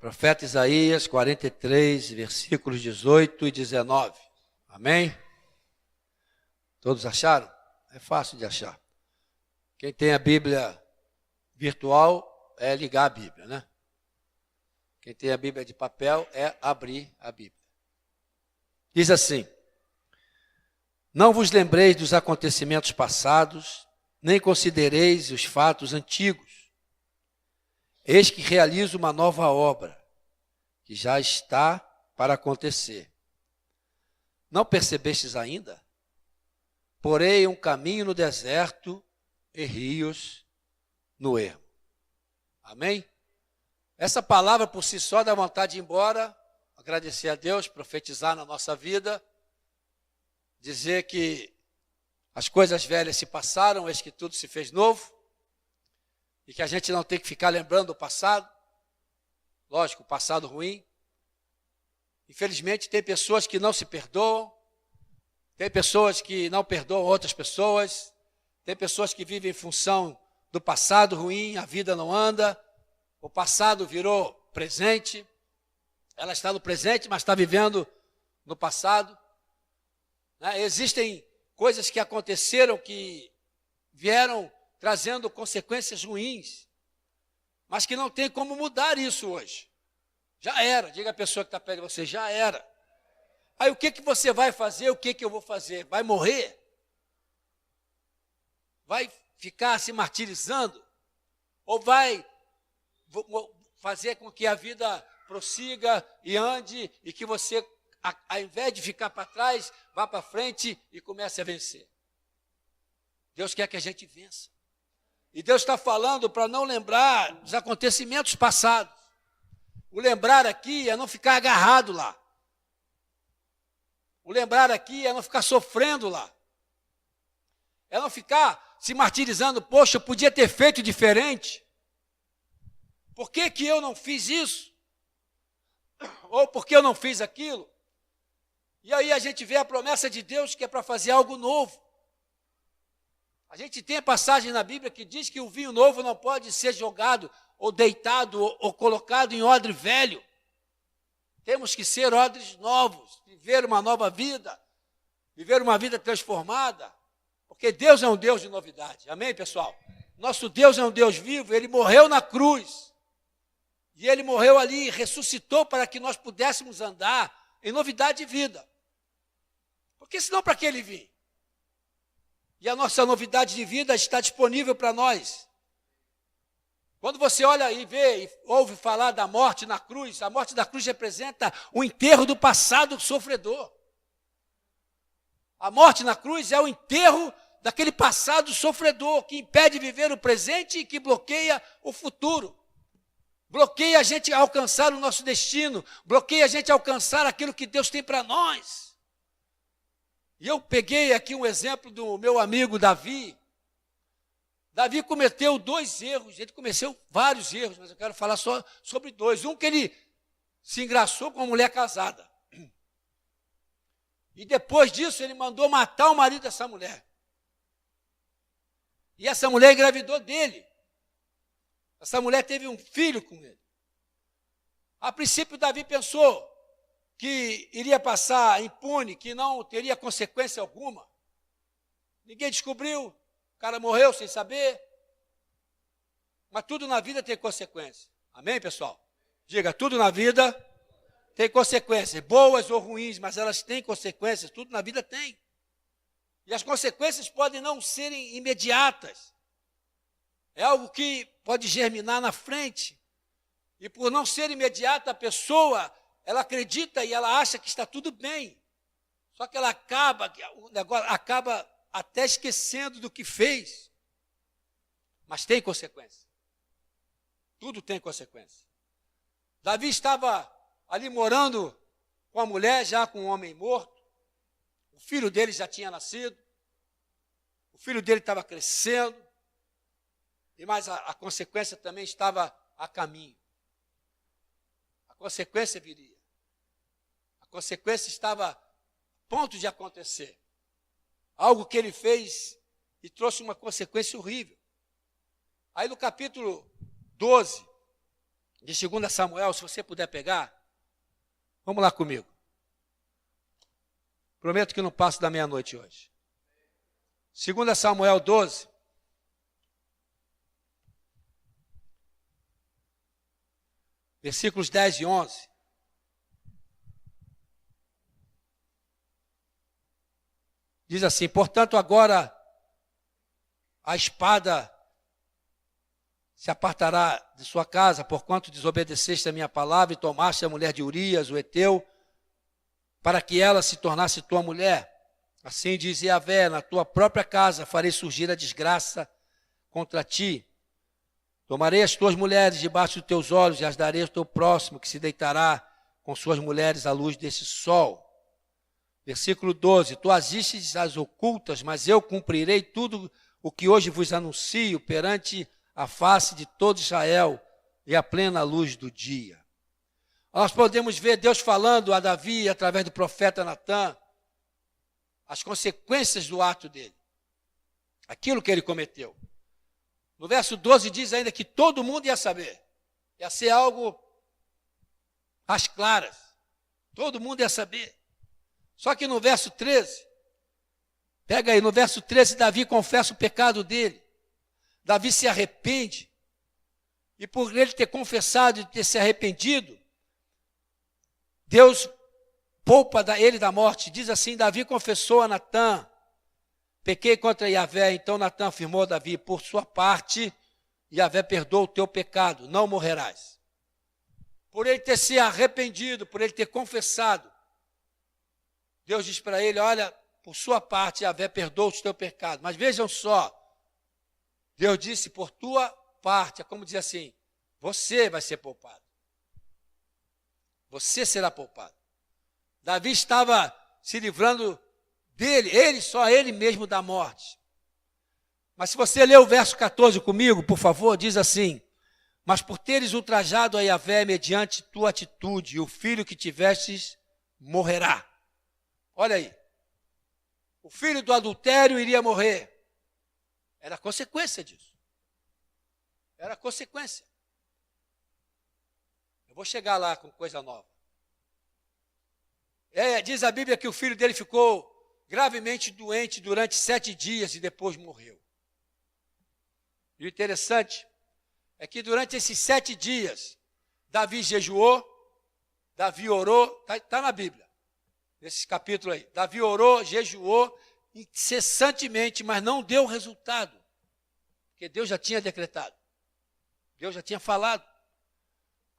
Profeta Isaías 43, versículos 18 e 19. Amém? Todos acharam? É fácil de achar. Quem tem a Bíblia virtual é ligar a Bíblia, né? Quem tem a Bíblia de papel é abrir a Bíblia. Diz assim: não vos lembreis dos acontecimentos passados, nem considereis os fatos antigos. Eis que realizo uma nova obra, que já está para acontecer. Não percebestes ainda? Porei um caminho no deserto e rios no ermo. Amém? Essa palavra por si só dá vontade de ir embora, agradecer a Deus, profetizar na nossa vida, dizer que as coisas velhas se passaram, eis que tudo se fez novo, e que a gente não tem que ficar lembrando do passado, lógico, o passado ruim. Infelizmente tem pessoas que não se perdoam, tem pessoas que não perdoam outras pessoas, tem pessoas que vivem em função do passado ruim, a vida não anda, o passado virou presente, ela está no presente, mas está vivendo no passado. Existem coisas que aconteceram, que vieram trazendo consequências ruins, mas que não tem como mudar isso hoje. Já era, diga a pessoa que está perto de você, já era. Aí o que você vai fazer, o que eu vou fazer? Vai morrer? Vai ficar se martirizando? Ou vai fazer com que a vida prossiga e ande, e que você, ao invés de ficar para trás, vá para frente e comece a vencer? Deus quer que a gente vença. E Deus está falando para não lembrar dos acontecimentos passados. O lembrar aqui é não ficar agarrado lá. O lembrar aqui é não ficar sofrendo lá. É não ficar se martirizando, poxa, eu podia ter feito diferente. Por que eu não fiz isso? Ou por que eu não fiz aquilo? E aí a gente vê a promessa de Deus que é para fazer algo novo. A gente tem a passagem na Bíblia que diz que o vinho novo não pode ser jogado, ou deitado, ou colocado em odre velho. Temos que ser odres novos, viver uma nova vida, viver uma vida transformada, porque Deus é um Deus de novidade. Amém, pessoal? Nosso Deus é um Deus vivo, Ele morreu na cruz, e Ele morreu ali e ressuscitou para que nós pudéssemos andar em novidade de vida. Porque senão para que Ele vir? E a nossa novidade de vida está disponível para nós. Quando você olha e vê e ouve falar da morte na cruz, a morte da cruz representa o enterro do passado sofredor. A morte na cruz é o enterro daquele passado sofredor que impede viver o presente e que bloqueia o futuro. Bloqueia a gente a alcançar o nosso destino, bloqueia a gente a alcançar aquilo que Deus tem para nós. E eu peguei aqui um exemplo do meu amigo Davi. Davi cometeu 2 erros, ele cometeu vários erros, mas eu quero falar só sobre 2. Um, que ele se engraçou com uma mulher casada. E depois disso ele mandou matar o marido dessa mulher. E essa mulher engravidou dele. Essa mulher teve um filho com ele. A princípio Davi pensou que iria passar impune, que não teria consequência alguma. Ninguém descobriu, o cara morreu sem saber. Mas tudo na vida tem consequência. Amém, pessoal? Diga, tudo na vida tem consequências, boas ou ruins, mas elas têm consequências, tudo na vida tem. E as consequências podem não serem imediatas. É algo que pode germinar na frente. E por não ser imediata, a pessoa, ela acredita e ela acha que está tudo bem. Só que ela acaba até esquecendo do que fez. Mas tem consequência. Tudo tem consequência. Davi estava ali morando com a mulher, já com um homem morto. O filho dele já tinha nascido. O filho dele estava crescendo. Mas a consequência também estava a caminho. A consequência viria. A consequência estava a ponto de acontecer. Algo que ele fez e trouxe uma consequência horrível. Aí no capítulo 12, de 2 Samuel, se você puder pegar, vamos lá comigo. Prometo que não passo da meia-noite hoje. 2 Samuel 12. Versículos 10 e 11. Diz assim: portanto, agora a espada se apartará de sua casa, porquanto desobedeceste a minha palavra e tomaste a mulher de Urias, o heteu, para que ela se tornasse tua mulher. Assim diz Yahvé: na tua própria casa farei surgir a desgraça contra ti. Tomarei as tuas mulheres debaixo dos teus olhos e as darei ao teu próximo, que se deitará com suas mulheres à luz desse sol. Versículo 12: tu agistes as ocultas, mas eu cumprirei tudo o que hoje vos anuncio perante a face de todo Israel e a plena luz do dia. Nós podemos ver Deus falando a Davi, através do profeta Natã, as consequências do ato dele, aquilo que ele cometeu. No verso 12 diz ainda que todo mundo ia saber, ia ser algo às claras, todo mundo ia saber. Só que no verso 13, pega aí, no verso 13, Davi confessa o pecado dele. Davi se arrepende, e por ele ter confessado e ter se arrependido, Deus poupa ele da morte. Diz assim: Davi confessou a Natã: pequei contra Yahvé. Então Natã afirmou a Davi: por sua parte, Yahvé perdoa o teu pecado, não morrerás. Por ele ter se arrependido, por ele ter confessado, Deus diz para ele: olha, por sua parte, Yahvé perdoa o teu pecado. Mas vejam só, Deus disse: por tua parte, é como dizer assim, você vai ser poupado. Você será poupado. Davi estava se livrando dele, só ele mesmo da morte. Mas se você ler o verso 14 comigo, por favor, diz assim: mas por teres ultrajado a Yahvé mediante tua atitude, o filho que tivestes morrerá. Olha aí, o filho do adultério iria morrer. Era consequência disso. Era consequência. Eu vou chegar lá com coisa nova. Diz a Bíblia que o filho dele ficou gravemente doente durante 7 dias e depois morreu. E o interessante é que durante esses 7 dias, Davi jejuou, Davi orou, está na Bíblia, nesse capítulo aí. Davi orou, jejuou incessantemente, mas não deu resultado, porque Deus já tinha decretado, Deus já tinha falado.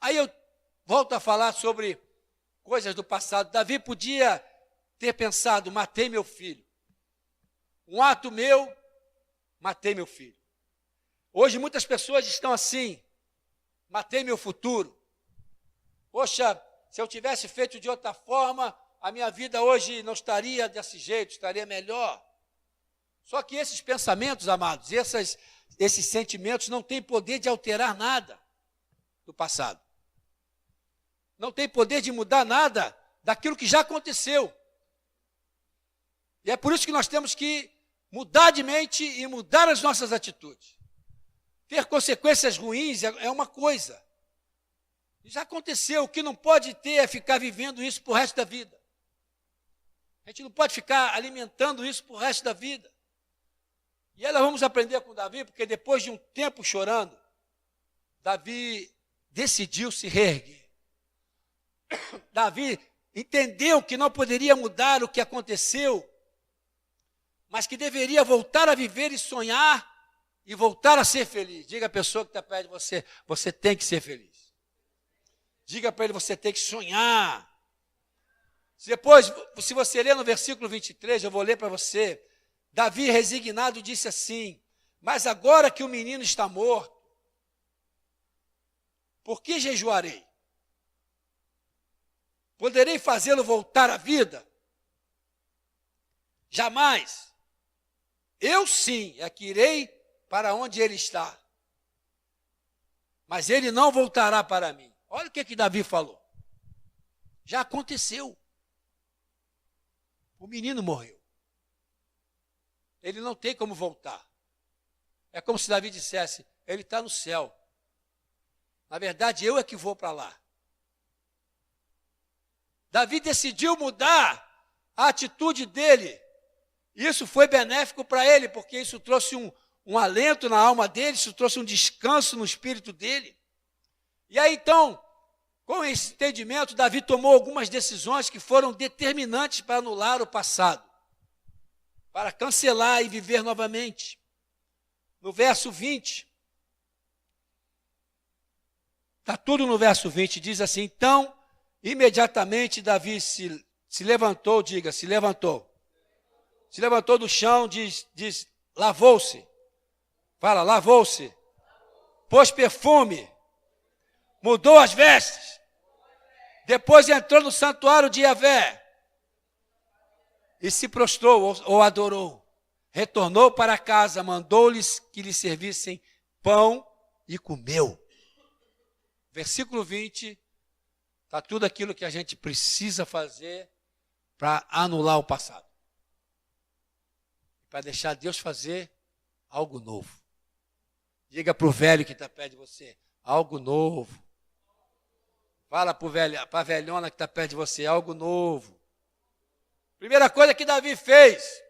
Aí eu volto a falar sobre coisas do passado. Davi podia ter pensado: matei meu filho. Um ato meu, matei meu filho. Hoje muitas pessoas estão assim: matei meu futuro. Poxa, se eu tivesse feito de outra forma, a minha vida hoje não estaria desse jeito, estaria melhor. Só que esses pensamentos, amados, esses sentimentos não têm poder de alterar nada do passado. Não tem poder de mudar nada daquilo que já aconteceu. E é por isso que nós temos que mudar de mente e mudar as nossas atitudes. Ter consequências ruins é uma coisa. Já aconteceu. O que não pode ter é ficar vivendo isso pro resto da vida. A gente não pode ficar alimentando isso pro resto da vida. E aí nós vamos aprender com Davi, porque depois de um tempo chorando, Davi decidiu se reerguer. Davi entendeu que não poderia mudar o que aconteceu, mas que deveria voltar a viver e sonhar e voltar a ser feliz. Diga à pessoa que está perto de você: você tem que ser feliz. Diga para ele: você tem que sonhar. Depois, se você ler no versículo 23, eu vou ler para você. Davi, resignado, disse assim: mas agora que o menino está morto, por que jejuarei? Poderei fazê-lo voltar à vida? Jamais. Eu sim é que irei para onde ele está, mas ele não voltará para mim. Olha o que Davi falou. Já aconteceu. O menino morreu. Ele não tem como voltar. É como se Davi dissesse: ele está no céu. Na verdade, eu é que vou para lá. Davi decidiu mudar a atitude dele. Isso foi benéfico para ele, porque isso trouxe um alento na alma dele, isso trouxe um descanso no espírito dele. E aí, então, com esse entendimento, Davi tomou algumas decisões que foram determinantes para anular o passado, para cancelar e viver novamente. No verso 20, está tudo no verso 20, diz assim: então, imediatamente Davi se levantou, diga, se levantou. Se levantou do chão, diz lavou-se. Fala, lavou-se. Pôs perfume. Mudou as vestes. Depois entrou no santuário de Yahvé. E se prostrou ou adorou. Retornou para casa, mandou-lhes que lhe servissem pão e comeu. Versículo 20, está tudo aquilo que a gente precisa fazer para anular o passado. Para deixar Deus fazer algo novo. Diga para o velho que está perto de você, algo novo. Fala para a velhona que está perto de você, algo novo. Primeira coisa que Davi fez,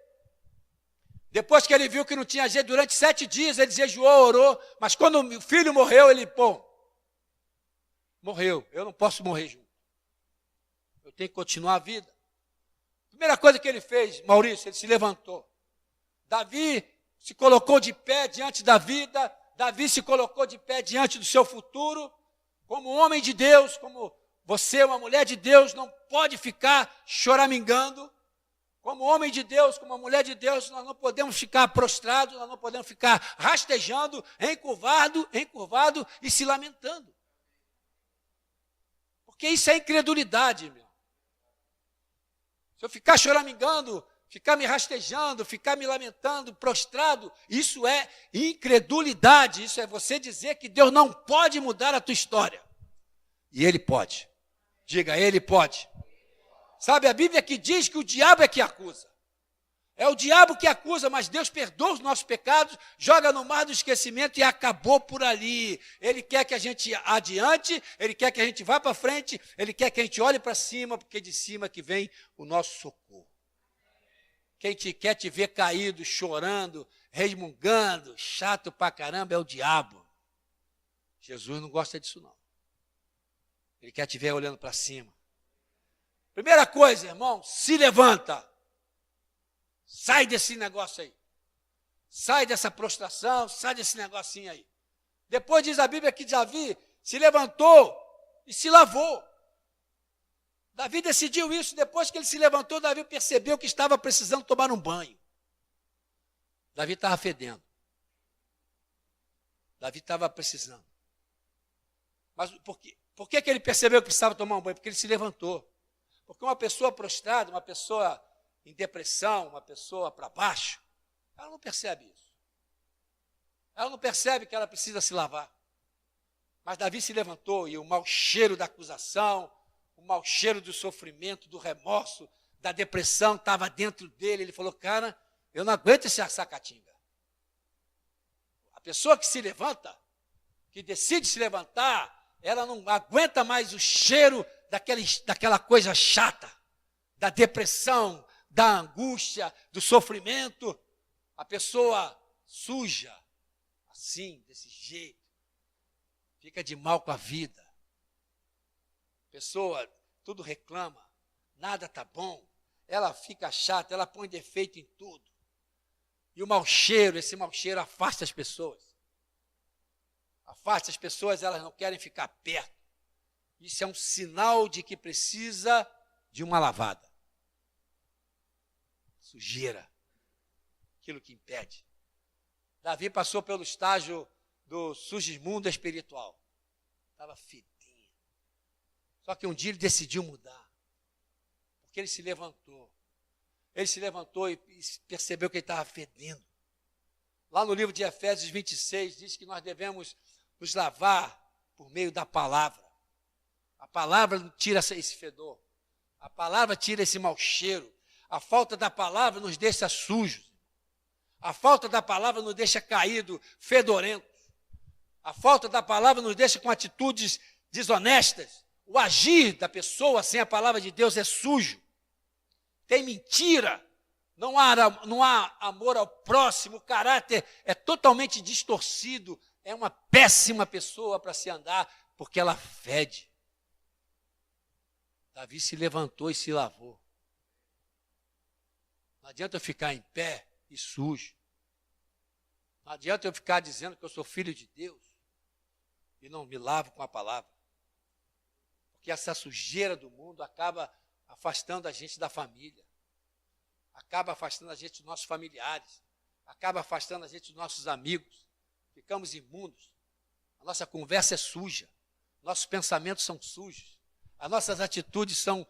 depois que ele viu que não tinha jeito, durante 7 dias ele jejuou, orou, mas quando o filho morreu, ele, morreu, eu não posso morrer junto. Eu tenho que continuar a vida. Primeira coisa que ele fez, Maurício, ele se levantou. Davi se colocou de pé diante da vida, Davi se colocou de pé diante do seu futuro, como homem de Deus, como você, uma mulher de Deus, não pode ficar choramingando. Como homem de Deus, como uma mulher de Deus, nós não podemos ficar prostrados, nós não podemos ficar rastejando, encurvado e se lamentando. Porque isso é incredulidade, meu. Se eu ficar choramingando, ficar me rastejando, ficar me lamentando, prostrado, isso é incredulidade. Isso é você dizer que Deus não pode mudar a tua história. E Ele pode. Diga, Ele pode. Sabe, a Bíblia que diz que o diabo é que acusa. É o diabo que acusa, mas Deus perdoa os nossos pecados, joga no mar do esquecimento e acabou por ali. Ele quer que a gente adiante, Ele quer que a gente vá para frente, Ele quer que a gente olhe para cima, porque é de cima que vem o nosso socorro. Quem quer te ver caído, chorando, resmungando, chato pra caramba, é o diabo. Jesus não gosta disso, não. Ele quer te ver olhando para cima. Primeira coisa, irmão, se levanta. Sai desse negócio aí. Sai dessa prostração, sai desse negocinho aí. Depois diz a Bíblia que Davi se levantou e se lavou. Davi decidiu isso, depois que ele se levantou, Davi percebeu que estava precisando tomar um banho. Davi estava fedendo. Davi estava precisando. Mas por que ele percebeu que precisava tomar um banho? Porque ele se levantou. Porque uma pessoa prostrada, uma pessoa em depressão, uma pessoa para baixo, ela não percebe isso. Ela não percebe que ela precisa se lavar. Mas Davi se levantou e o mau cheiro da acusação, o mau cheiro do sofrimento, do remorso, da depressão estava dentro dele. Ele falou, cara, eu não aguento essa sacatinga. A pessoa que se levanta, que decide se levantar, ela não aguenta mais o cheiro daquela coisa chata, da depressão, da angústia, do sofrimento. A pessoa suja, assim, desse jeito, fica de mal com a vida. Pessoa, tudo reclama, nada está bom, ela fica chata, ela põe defeito em tudo. E o mau cheiro, esse mau cheiro afasta as pessoas. Afasta as pessoas, elas não querem ficar perto. Isso é um sinal de que precisa de uma lavada. Sujeira, aquilo que impede. Davi passou pelo estágio do sujimundo espiritual. Estava fedido. Só que um dia ele decidiu mudar, porque ele se levantou. Ele se levantou e percebeu que ele estava fedendo. Lá no livro de Efésios 26, diz que nós devemos nos lavar por meio da palavra. A palavra tira esse fedor. A palavra tira esse mau cheiro. A falta da palavra nos deixa sujos. A falta da palavra nos deixa caído, fedorento. A falta da palavra nos deixa com atitudes desonestas. O agir da pessoa sem a palavra de Deus é sujo. Tem mentira. Não há amor ao próximo. O caráter é totalmente distorcido. É uma péssima pessoa para se andar, porque ela fede. Davi se levantou e se lavou. Não adianta eu ficar em pé e sujo. Não adianta eu ficar dizendo que eu sou filho de Deus e não me lavo com a palavra. Porque essa sujeira do mundo acaba afastando a gente da família, acaba afastando a gente dos nossos familiares, acaba afastando a gente dos nossos amigos. Ficamos imundos. A nossa conversa é suja, nossos pensamentos são sujos, as nossas atitudes são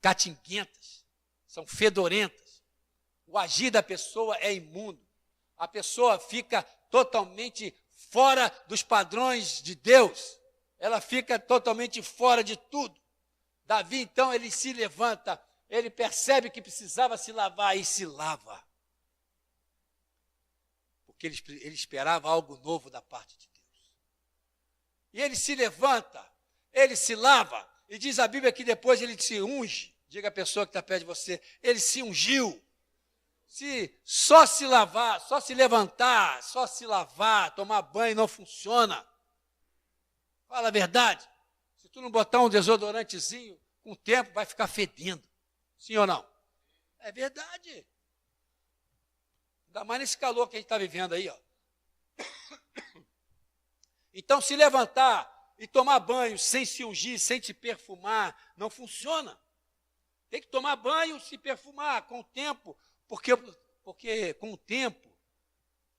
catinguentas, são fedorentas. O agir da pessoa é imundo. A pessoa fica totalmente fora dos padrões de Deus. Ela fica totalmente fora de tudo. Davi, então, ele se levanta, ele percebe que precisava se lavar e se lava. Porque ele esperava algo novo da parte de Deus. E ele se levanta, ele se lava, e diz a Bíblia que depois ele se unge. Diga a pessoa que está perto de você, ele se ungiu. Se só se lavar, só se levantar, só se lavar, tomar banho não funciona. Fala a verdade. Se tu não botar um desodorantezinho, com o tempo vai ficar fedendo. Sim ou não? É verdade. Ainda mais nesse calor que a gente está vivendo aí, ó. Então, se levantar e tomar banho sem se ungir, sem se perfumar, não funciona. Tem que tomar banho, se perfumar com o tempo, porque com o tempo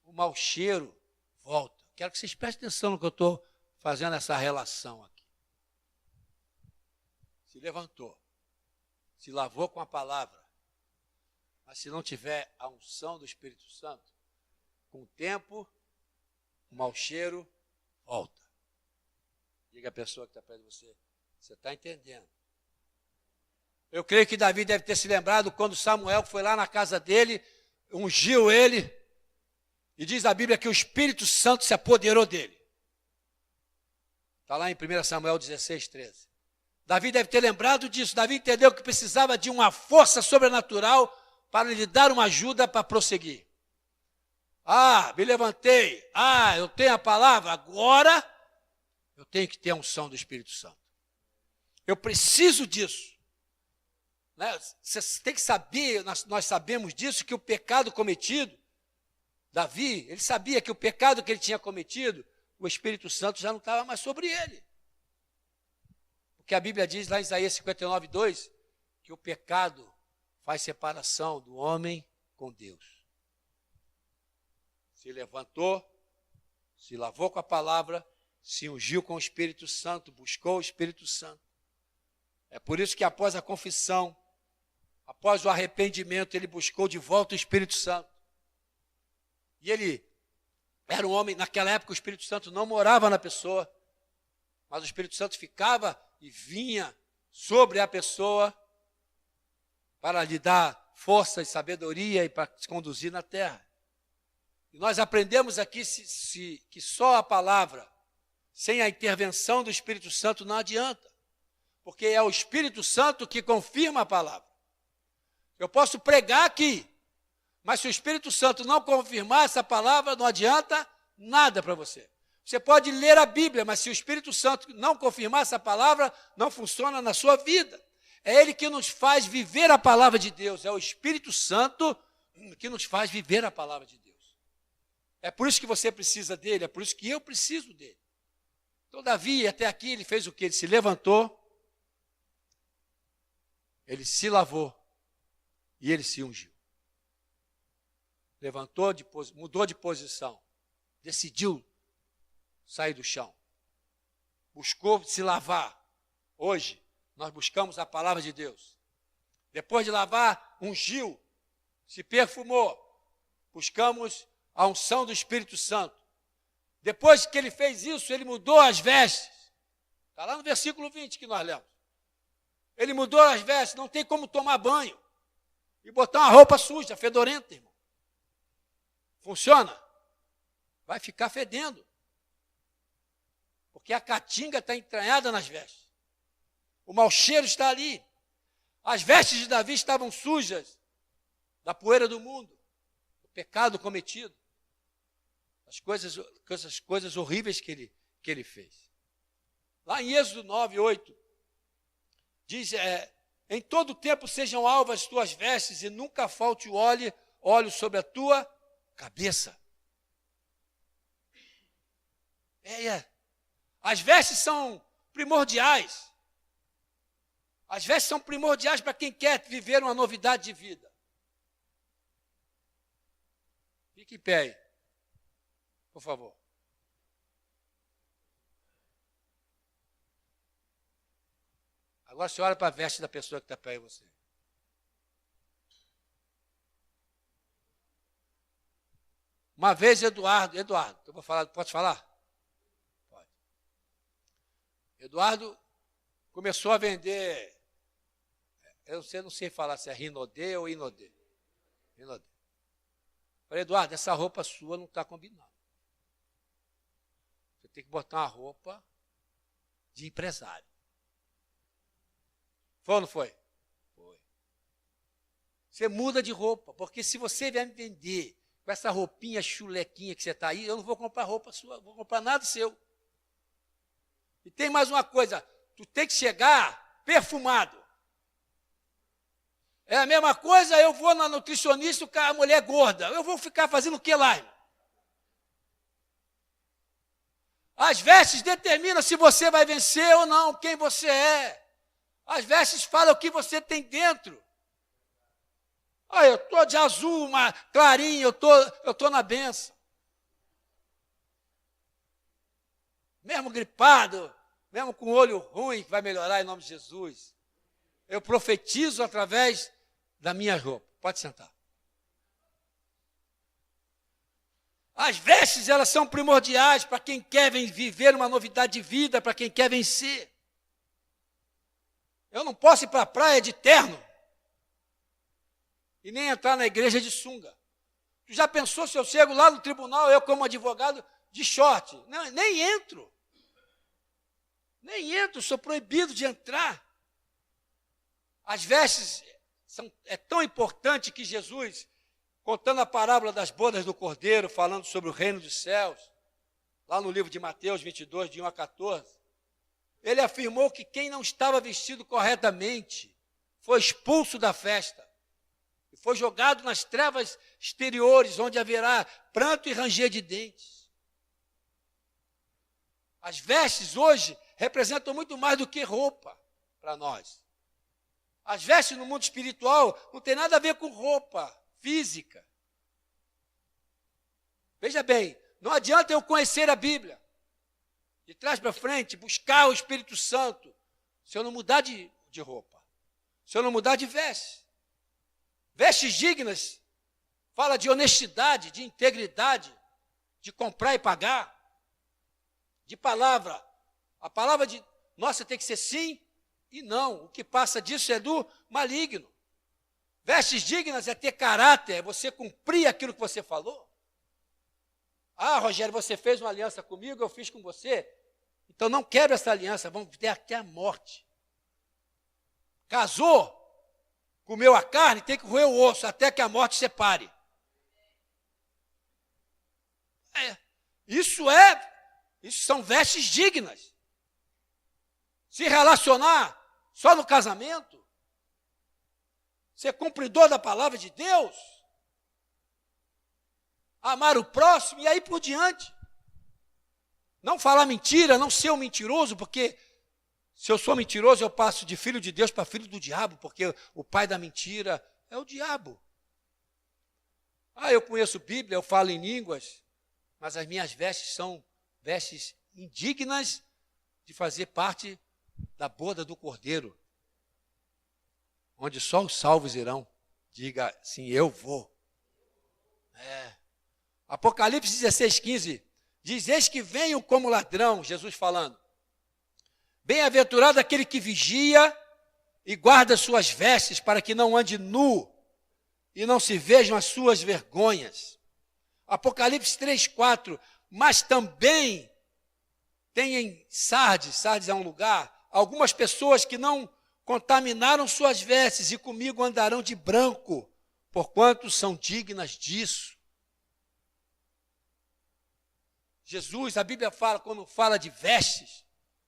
o mau cheiro volta. Quero que vocês prestem atenção no que eu estou fazendo essa relação aqui. Se levantou, se lavou com a palavra, mas se não tiver a unção do Espírito Santo, com o tempo o mau cheiro volta. Diga a pessoa que está perto de você, você está entendendo? Eu creio que Davi deve ter se lembrado quando Samuel foi lá na casa dele, ungiu ele, e diz a Bíblia que o Espírito Santo se apoderou dele. Está lá em 1 Samuel 16, 13. Davi deve ter lembrado disso. Davi entendeu que precisava de uma força sobrenatural para lhe dar uma ajuda para prosseguir. Me levantei. Eu tenho a palavra. Agora eu tenho que ter a unção do Espírito Santo. Eu preciso disso. Você tem que saber, nós sabemos disso, que o pecado cometido, Davi, ele sabia que o pecado que ele tinha cometido, o Espírito Santo já não estava mais sobre ele. Porque a Bíblia diz lá em Isaías 59, 2, que o pecado faz separação do homem com Deus. Se levantou, se lavou com a palavra, se ungiu com o Espírito Santo, buscou o Espírito Santo. É por isso que após a confissão, após o arrependimento, ele buscou de volta o Espírito Santo. E ele era um homem, naquela época o Espírito Santo não morava na pessoa, mas o Espírito Santo ficava e vinha sobre a pessoa para lhe dar força e sabedoria e para se conduzir na terra. E nós aprendemos aqui que só a palavra, sem a intervenção do Espírito Santo, não adianta. Porque é o Espírito Santo que confirma a palavra. Eu posso pregar aqui, mas se o Espírito Santo não confirmar essa palavra, não adianta nada para você. Você pode ler a Bíblia, mas se o Espírito Santo não confirmar essa palavra, não funciona na sua vida. É Ele que nos faz viver a palavra de Deus. É o Espírito Santo que nos faz viver a palavra de Deus. É por isso que você precisa dele, é por isso que eu preciso dele. Então, Davi, até aqui, ele fez o quê? Ele se levantou, ele se lavou e ele se ungiu. Levantou, mudou de posição, decidiu sair do chão, buscou se lavar. Hoje, nós buscamos a palavra de Deus. Depois de lavar, ungiu, se perfumou, buscamos a unção do Espírito Santo. Depois que ele fez isso, ele mudou as vestes. Está lá no versículo 20 que nós lemos. Ele mudou as vestes, não tem como tomar banho e botar uma roupa suja, fedorenta, irmão. Funciona? Vai ficar fedendo. Porque a caatinga está entranhada nas vestes. O mau cheiro está ali. As vestes de Davi estavam sujas da poeira do mundo, do pecado cometido, as coisas horríveis que ele fez. Lá em Êxodo 9, 8, diz, em todo tempo sejam alvas as tuas vestes e nunca falte o óleo sobre a tua cabeça. As vestes são primordiais. As vestes são primordiais para quem quer viver uma novidade de vida. Fique em pé aí, por favor. Agora você olha para a veste da pessoa que está perto de você. Uma vez, Eduardo, eu vou falar, posso falar? Pode. Eduardo começou a vender, eu não sei falar se é Rinodê ou Inodê. Rinodê. Falei, Eduardo, essa roupa sua não está combinando. Você tem que botar uma roupa de empresário. Foi ou não foi? Foi. Você muda de roupa, porque se você vier me vender com essa roupinha chulequinha que você está aí, eu não vou comprar roupa sua, não vou comprar nada seu. E tem mais uma coisa, tu tem que chegar perfumado. É a mesma coisa, eu vou na nutricionista, a mulher é gorda. Eu vou ficar fazendo o que lá, irmão? As vestes determinam se você vai vencer ou não, quem você é. As vestes falam o que você tem dentro. Eu estou de azul, clarinho, eu estou na benção. Mesmo gripado, mesmo com o olho ruim, que vai melhorar em nome de Jesus. Eu profetizo através da minha roupa. Pode sentar. As vestes, elas são primordiais para quem quer viver uma novidade de vida, para quem quer vencer. Eu não posso ir para a praia de terno e nem entrar na igreja de sunga. Tu já pensou se eu chego lá no tribunal, eu como advogado, de short? Não, nem entro. Nem entro, sou proibido de entrar. As vestes é tão importante que Jesus, contando a parábola das bodas do Cordeiro, falando sobre o reino dos céus, lá no livro de Mateus 22, de 1 a 14, ele afirmou que quem não estava vestido corretamente foi expulso da festa e foi jogado nas trevas exteriores, onde haverá pranto e ranger de dentes. As vestes hoje representam muito mais do que roupa para nós. As vestes no mundo espiritual não tem nada a ver com roupa física. Veja bem, não adianta eu conhecer a Bíblia, de trás para frente, buscar o Espírito Santo, se eu não mudar de roupa, se eu não mudar de veste. Vestes dignas fala de honestidade, de integridade, de comprar e pagar, de palavra. A palavra de nossa tem que ser sim e não. O que passa disso é do maligno. Vestes dignas é ter caráter, é você cumprir aquilo que você falou. Rogério, você fez uma aliança comigo, eu fiz com você. Então não quebra essa aliança, vamos ter até a morte. Casou, comeu a carne, tem que roer o osso, até que a morte separe. Isso são vestes dignas. Se relacionar só no casamento, ser cumpridor da palavra de Deus, amar o próximo e aí por diante. Não falar mentira, não ser um mentiroso, porque se eu sou mentiroso, eu passo de filho de Deus para filho do diabo, porque o pai da mentira é o diabo. Eu conheço Bíblia, eu falo em línguas, mas as minhas vestes são vestes indignas de fazer parte da boda do Cordeiro, onde só os salvos irão. Diga sim, eu vou. Apocalipse 16:15 diz, eis que venho como ladrão, Jesus falando. Bem-aventurado aquele que vigia e guarda suas vestes, para que não ande nu e não se vejam as suas vergonhas. Apocalipse 3:4, mas também tem em Sardes é um lugar, algumas pessoas que não contaminaram suas vestes e comigo andarão de branco, porquanto são dignas disso. Jesus, a Bíblia fala, quando fala de vestes,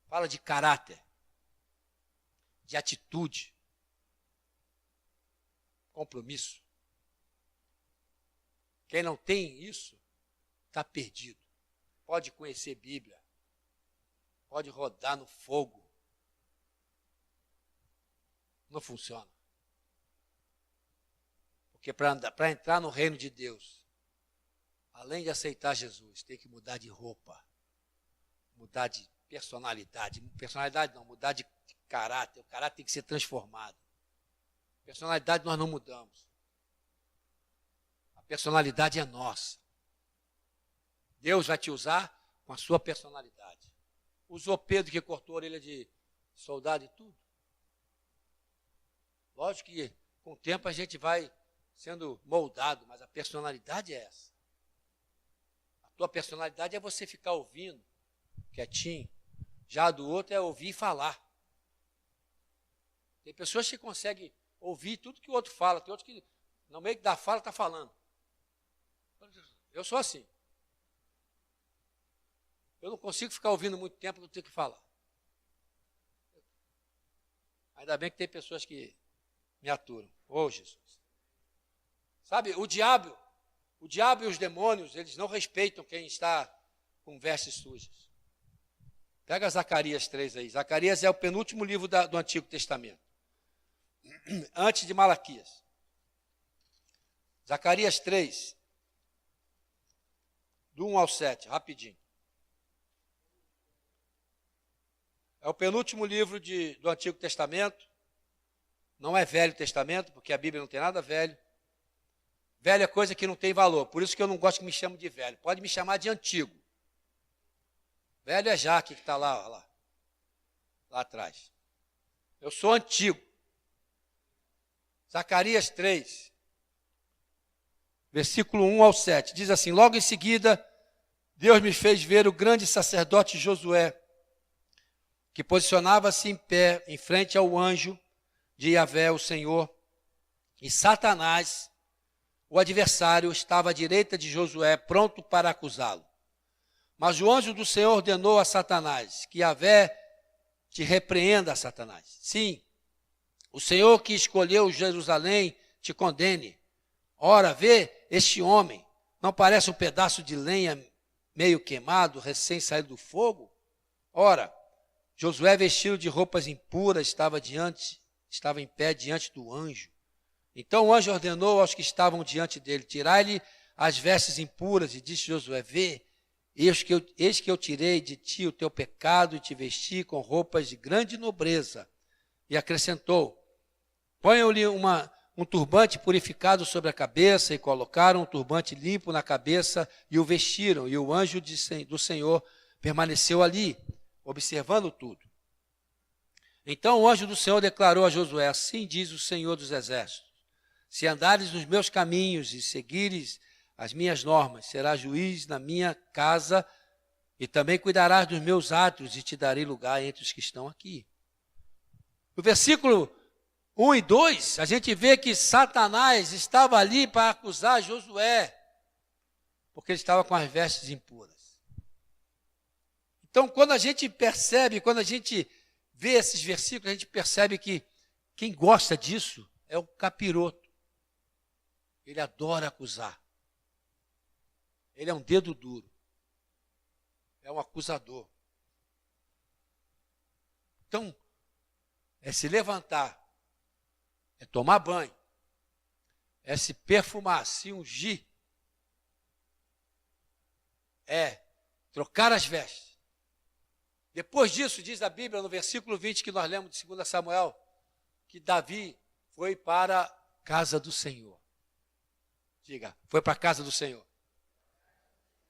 fala de caráter, de atitude, compromisso. Quem não tem isso, está perdido. Pode conhecer Bíblia, pode rodar no fogo. Não funciona. Porque para entrar no reino de Deus, além de aceitar Jesus, tem que mudar de roupa, mudar de personalidade. Personalidade não, mudar de caráter. O caráter tem que ser transformado. Personalidade nós não mudamos. A personalidade é nossa. Deus vai te usar com a sua personalidade. Usou Pedro que cortou a orelha de soldado e tudo. Lógico que com o tempo a gente vai sendo moldado, mas a personalidade é essa. A tua personalidade é você ficar ouvindo, quietinho. Já a do outro é ouvir e falar. Tem pessoas que conseguem ouvir tudo que o outro fala, tem outros que no meio da fala está falando. Eu sou assim. Eu não consigo ficar ouvindo muito tempo, não tenho que falar. Ainda bem que tem pessoas que me aturam. Ô, Jesus. Sabe, o diabo e os demônios, eles não respeitam quem está com vestes sujas. Pega Zacarias 3 aí. Zacarias é o penúltimo livro do Antigo Testamento. Antes de Malaquias. Zacarias 3, do 1 ao 7, rapidinho. É o penúltimo livro do Antigo Testamento. Não é Velho Testamento, porque a Bíblia não tem nada velho. Velho é coisa que não tem valor. Por isso que eu não gosto que me chamem de velho. Pode me chamar de antigo. Velho é Jaque que está lá atrás. Eu sou antigo. Zacarias 3, versículo 1 ao 7. Diz assim: logo em seguida, Deus me fez ver o grande sacerdote Josué, que posicionava-se em pé em frente ao anjo de Yahvé, o Senhor, e Satanás, o adversário, estava à direita de Josué, pronto para acusá-lo. Mas o anjo do Senhor ordenou a Satanás, que Yahvé te repreenda, Satanás. Sim, o Senhor que escolheu Jerusalém te condene. Ora, vê este homem, não parece um pedaço de lenha meio queimado, recém saído do fogo? Ora, Josué, vestido de roupas impuras, estava em pé diante do anjo. Então o anjo ordenou aos que estavam diante dele: tirai-lhe as vestes impuras, e disse Josué: vê, eis que eu tirei de ti o teu pecado e te vesti com roupas de grande nobreza. E acrescentou: ponham-lhe um turbante purificado sobre a cabeça, e colocaram um turbante limpo na cabeça e o vestiram. E o anjo do Senhor permaneceu ali, observando tudo. Então o anjo do Senhor declarou a Josué: assim diz o Senhor dos Exércitos: se andares nos meus caminhos e seguires as minhas normas, serás juiz na minha casa e também cuidarás dos meus atos e te darei lugar entre os que estão aqui. No versículo 1 e 2, a gente vê que Satanás estava ali para acusar Josué, porque ele estava com as vestes impuras. Então, quando a gente percebe, quando a gente vê esses versículos, a gente percebe que quem gosta disso é o capiroto. Ele adora acusar. Ele é um dedo duro. É um acusador. Então, é se levantar, é tomar banho, é se perfumar, se ungir, é trocar as vestes. Depois disso, diz a Bíblia no versículo 20 que nós lemos de 2 Samuel, que Davi foi para a casa do Senhor. Diga, foi para a casa do Senhor.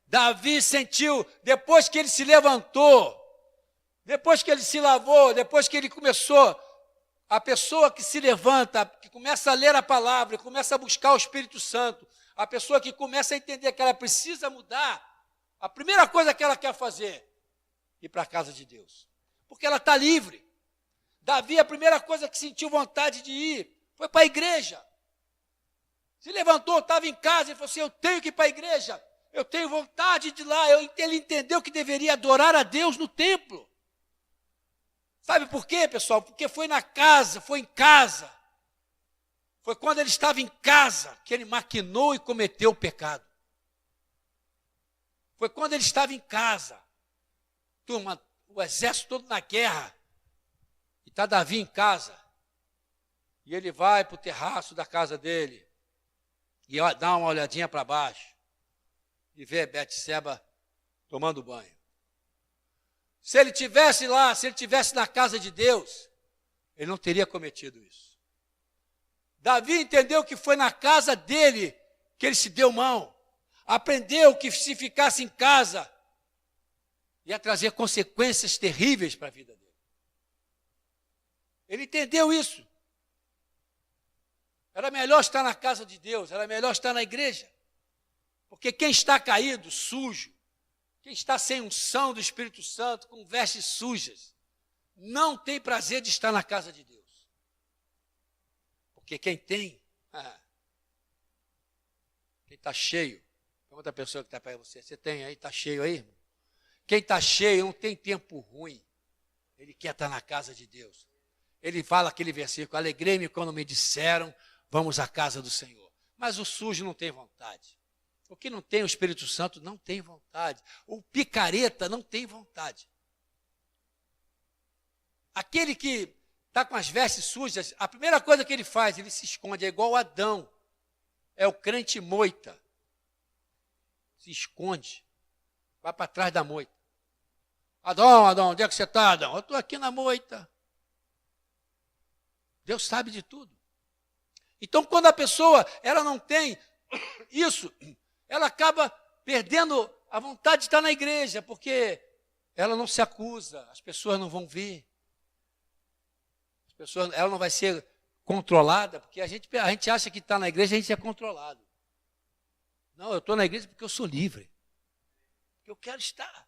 Davi sentiu, depois que ele se levantou, depois que ele se lavou, depois que ele começou, a pessoa que se levanta, que começa a ler a palavra, começa a buscar o Espírito Santo, a pessoa que começa a entender que ela precisa mudar, a primeira coisa que ela quer fazer, ir para a casa de Deus? Porque ela está livre. Davi, a primeira coisa que sentiu vontade de ir foi para a igreja. Se levantou, estava em casa e falou assim, eu tenho que ir para a igreja. Eu tenho vontade de ir lá. Ele entendeu que deveria adorar a Deus no templo. Sabe por quê, pessoal? Porque foi na casa, foi em casa. Foi quando ele estava em casa que ele maquinou e cometeu o pecado. Foi quando ele estava em casa. Turma, o exército todo na guerra. E está Davi em casa. E ele vai para o terraço da casa dele. E dá uma olhadinha para baixo. E vê Betseba tomando banho. Se ele tivesse lá, se ele tivesse na casa de Deus, ele não teria cometido isso. Davi entendeu que foi na casa dele que ele se deu mal. Aprendeu que se ficasse em casa, ia trazer consequências terríveis para a vida dele. Ele entendeu isso. Era melhor estar na casa de Deus, era melhor estar na igreja. Porque quem está caído, sujo, quem está sem unção do Espírito Santo, com vestes sujas, não tem prazer de estar na casa de Deus. Porque quem tem, quem está cheio, pergunta a pessoa que está perto de você, você tem aí, está cheio aí? Quem está cheio não tem tempo ruim, ele quer estar na casa de Deus. Ele fala aquele versículo, alegrei-me quando me disseram, vamos à casa do Senhor. Mas o sujo não tem vontade. O que não tem o Espírito Santo não tem vontade. O picareta não tem vontade. Aquele que está com as vestes sujas, a primeira coisa que ele faz, ele se esconde, é igual Adão. É o crente moita. Se esconde. Vai para trás da moita. Adão, onde é que você está, Adão? Eu estou aqui na moita. Deus sabe de tudo. Então, quando a pessoa ela não tem isso, ela acaba perdendo a vontade de estar na igreja, porque ela não se acusa, as pessoas não vão ver. Ela não vai ser controlada, porque a gente acha que está na igreja, a gente é controlado. Não, eu estou na igreja porque eu sou livre, porque eu quero estar.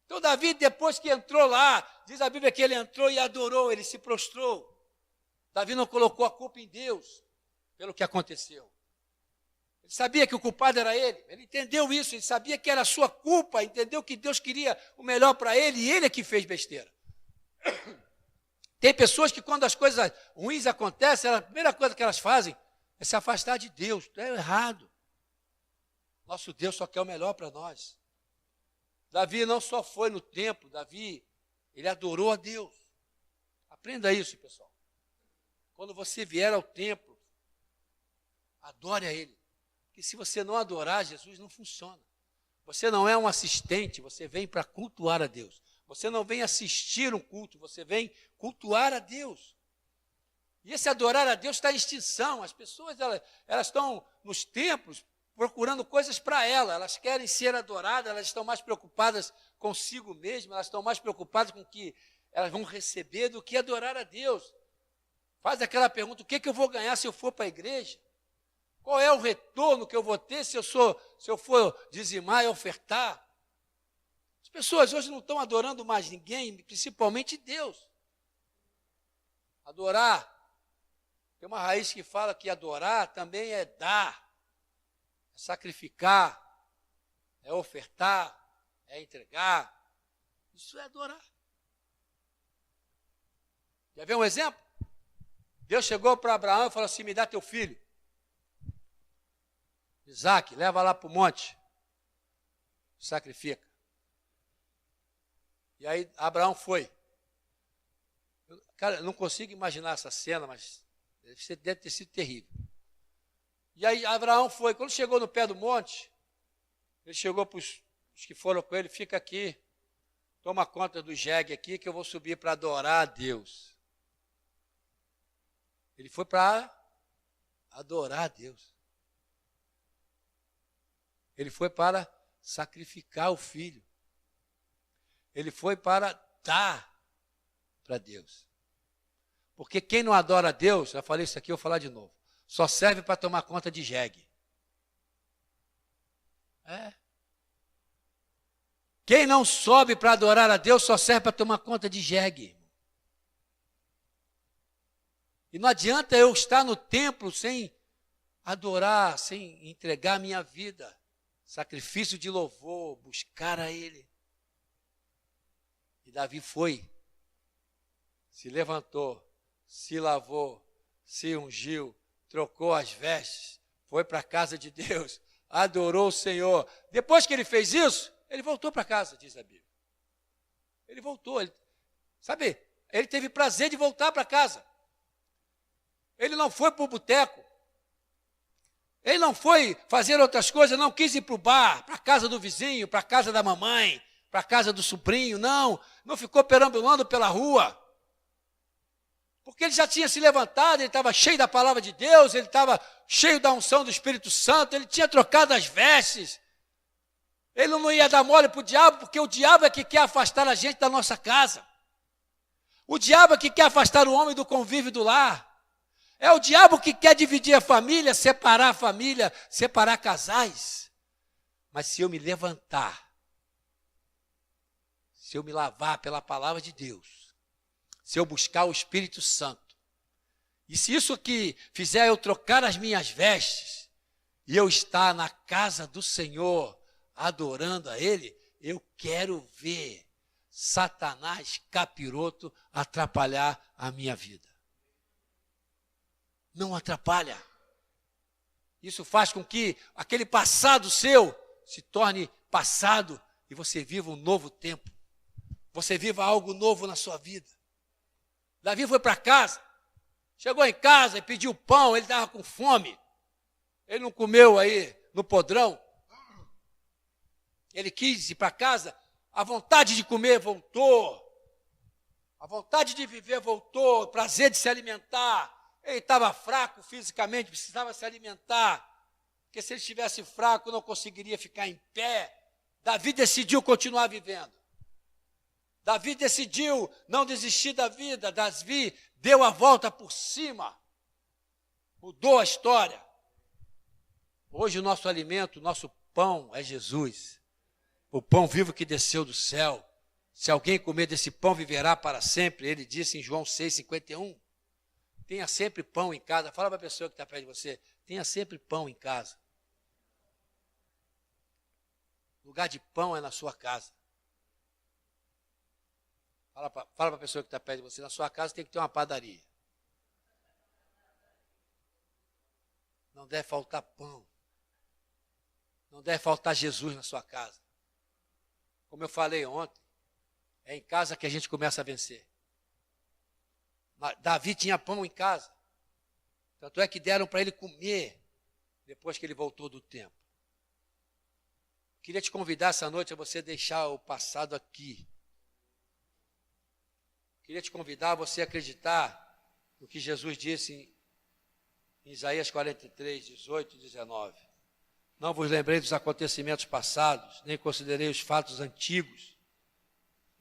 Então, Davi, depois que entrou lá, diz a Bíblia que ele entrou e adorou, ele se prostrou. Davi não colocou a culpa em Deus pelo que aconteceu. Ele sabia que o culpado era ele entendeu isso, ele sabia que era a sua culpa, entendeu que Deus queria o melhor para ele e ele é que fez besteira. Tem pessoas que quando as coisas ruins acontecem, a primeira coisa que elas fazem é se afastar de Deus. É errado. Nosso Deus só quer o melhor para nós. Davi não só foi no templo, Davi, ele adorou a Deus. Aprenda isso, pessoal. Quando você vier ao templo, adore a Ele. Porque se você não adorar, Jesus não funciona. Você não é um assistente, você vem para cultuar a Deus. Você não vem assistir um culto, você vem cultuar a Deus. E esse adorar a Deus está em extinção. As pessoas elas estão nos templos procurando coisas para elas querem ser adoradas, elas estão mais preocupadas consigo mesmas, elas estão mais preocupadas com o que elas vão receber do que adorar a Deus. Faz aquela pergunta, o que eu vou ganhar se eu for para a igreja? Qual é o retorno que eu vou ter se eu for dizimar e ofertar? As pessoas hoje não estão adorando mais ninguém, principalmente Deus. Adorar, tem uma raiz que fala que adorar também é dar, é sacrificar, é ofertar, é entregar. Isso é adorar. Quer ver um exemplo? Deus chegou para Abraão e falou assim, me dá teu filho. Isaac, leva lá para o monte. Sacrifica. E aí Abraão foi. Cara, eu não consigo imaginar essa cena, mas deve ter sido terrível. E aí Abraão foi. Quando chegou no pé do monte, ele chegou para os que foram com ele, fica aqui, toma conta do jegue aqui, que eu vou subir para adorar a Deus. Ele foi para adorar a Deus. Ele foi para sacrificar o filho. Ele foi para dar para Deus. Porque quem não adora a Deus, já falei isso aqui, eu vou falar de novo, só serve para tomar conta de jegue. Quem não sobe para adorar a Deus só serve para tomar conta de jegue. E não adianta eu estar no templo sem adorar, sem entregar a minha vida. Sacrifício de louvor, buscar a Ele. E Davi foi, se levantou, se lavou, se ungiu, trocou as vestes, foi para a casa de Deus, adorou o Senhor. Depois que ele fez isso, ele voltou para casa, diz a Bíblia. Ele voltou, ele teve prazer de voltar para casa. Ele não foi para o boteco. Ele não foi fazer outras coisas, não quis ir para o bar, para a casa do vizinho, para a casa da mamãe, para a casa do sobrinho, não ficou perambulando pela rua. Porque ele já tinha se levantado, ele estava cheio da palavra de Deus, ele estava cheio da unção do Espírito Santo, ele tinha trocado as vestes. Ele não ia dar mole para o diabo, porque o diabo é que quer afastar a gente da nossa casa. O diabo é que quer afastar o homem do convívio do lar. É o diabo que quer dividir a família, separar casais. Mas se eu me levantar, se eu me lavar pela palavra de Deus, se eu buscar o Espírito Santo, e se isso aqui fizer eu trocar as minhas vestes, e eu estar na casa do Senhor, adorando a Ele, eu quero ver Satanás capiroto atrapalhar a minha vida. Não atrapalha. Isso faz com que aquele passado seu se torne passado e você viva um novo tempo. Você viva algo novo na sua vida. Davi foi para casa, chegou em casa e pediu pão, ele estava com fome. Ele não comeu aí no podrão. Ele quis ir para casa, a vontade de comer voltou. A vontade de viver voltou, o prazer de se alimentar. Ele estava fraco fisicamente, precisava se alimentar. Porque se ele estivesse fraco, não conseguiria ficar em pé. Davi decidiu continuar vivendo. Davi decidiu não desistir da vida. Davi deu a volta por cima. Mudou a história. Hoje o nosso alimento, o nosso pão é Jesus. O pão vivo que desceu do céu. Se alguém comer desse pão, viverá para sempre. Ele disse em João 6,51. Tenha sempre pão em casa. Fala para a pessoa que está perto de você. Tenha sempre pão em casa. O lugar de pão é na sua casa. Fala para a pessoa que está perto de você. Na sua casa tem que ter uma padaria. Não deve faltar pão. Não deve faltar Jesus na sua casa. Como eu falei ontem, é em casa que a gente começa a vencer. Davi tinha pão em casa. Tanto é que deram para ele comer depois que ele voltou do templo. Queria te convidar essa noite a você deixar o passado aqui. Queria te convidar a você acreditar no que Jesus disse em Isaías 43, 18 e 19. Não vos lembrei dos acontecimentos passados, nem considerei os fatos antigos.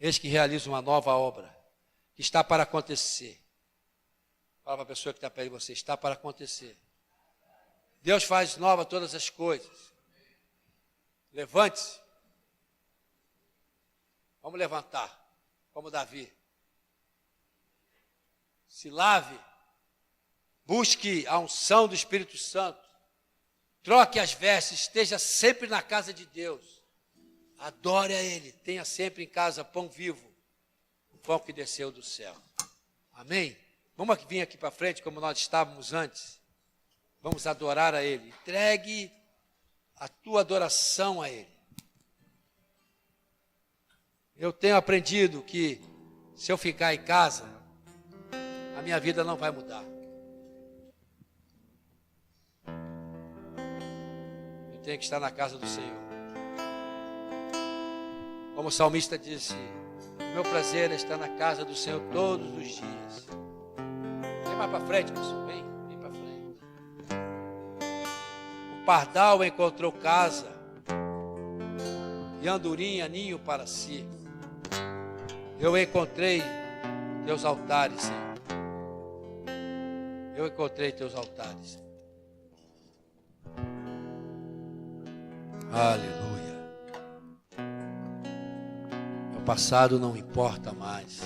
Eis que realizo uma nova obra, que está para acontecer. Fala para a pessoa que está perto de você, está para acontecer. Deus faz nova todas as coisas. Levante-se. Vamos levantar, como Davi. Se lave. Busque a unção do Espírito Santo. Troque as vestes, esteja sempre na casa de Deus. Adore a Ele. Tenha sempre em casa pão vivo, o pão que desceu do céu. Amém? Vamos vir aqui para frente, como nós estávamos antes. Vamos adorar a Ele. Entregue a tua adoração a Ele. Eu tenho aprendido que se eu ficar em casa, a minha vida não vai mudar. Eu tenho que estar na casa do Senhor. Como o salmista disse, meu prazer é estar na casa do Senhor todos os dias. Vem mais para frente, pessoal. Vem para frente. O pardal encontrou casa e andorinha ninho para si. Eu encontrei teus altares, Senhor. Eu encontrei teus altares. Aleluia. O passado não importa mais.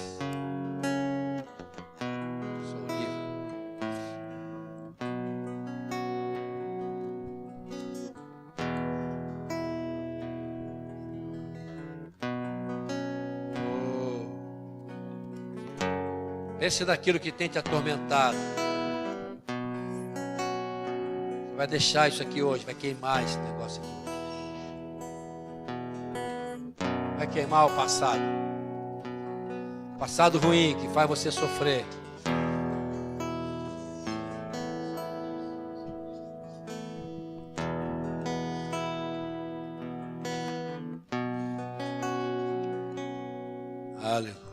Sou livre. Pense naquilo que tem te atormentado. Você vai deixar isso aqui hoje, vai queimar esse negócio aqui. Vai queimar o passado. Passado ruim que faz você sofrer. Aleluia.